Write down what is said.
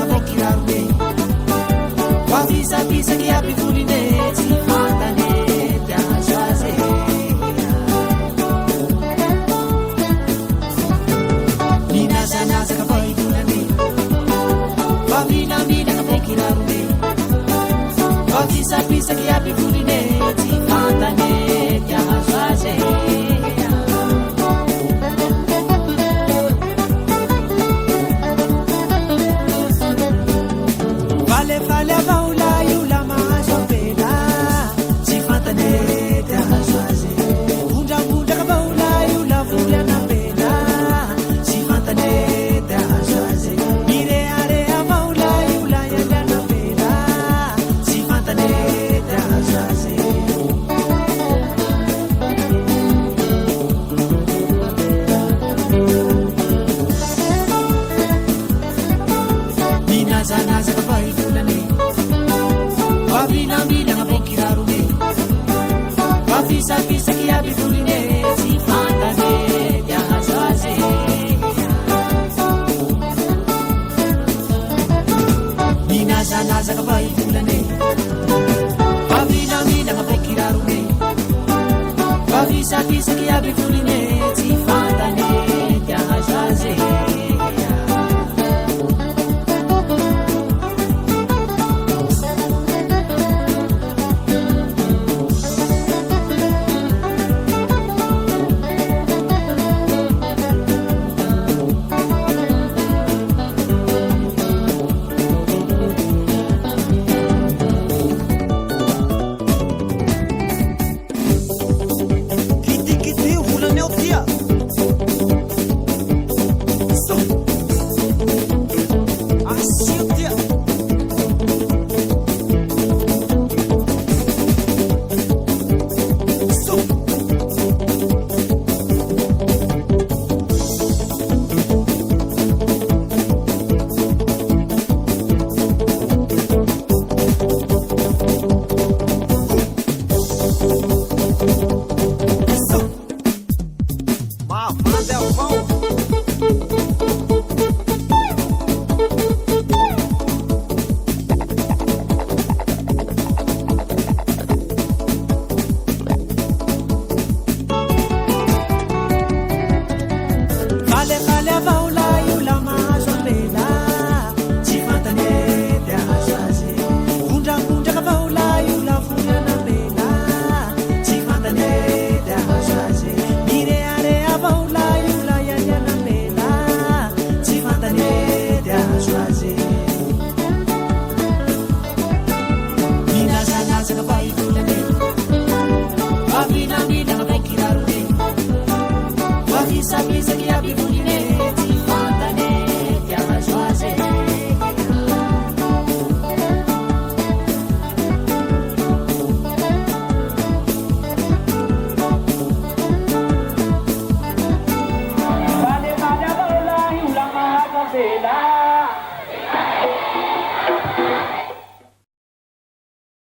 kirarone wafisafisaky aby voline tsy fantane tiazo azy minazanazaka fahitonane waminaminaka be kirarone wafisafisaky aby voline tsy fantane tiazo azy Fale avaula iula mahazo apela tsy fantane tiazo azy vondrambondraka avaula iula voly anapela tsy fantane tiazo azy mirearea avaula iula ialy anapela tsy fantane tiazo azy minazanazaka fahivolane waminaminaka be kirarone wafisafisaky aby voline tsy fantane tiazo azy minazanazaka fahivolane waminaminaka be kirarone wafisafisaky aby voline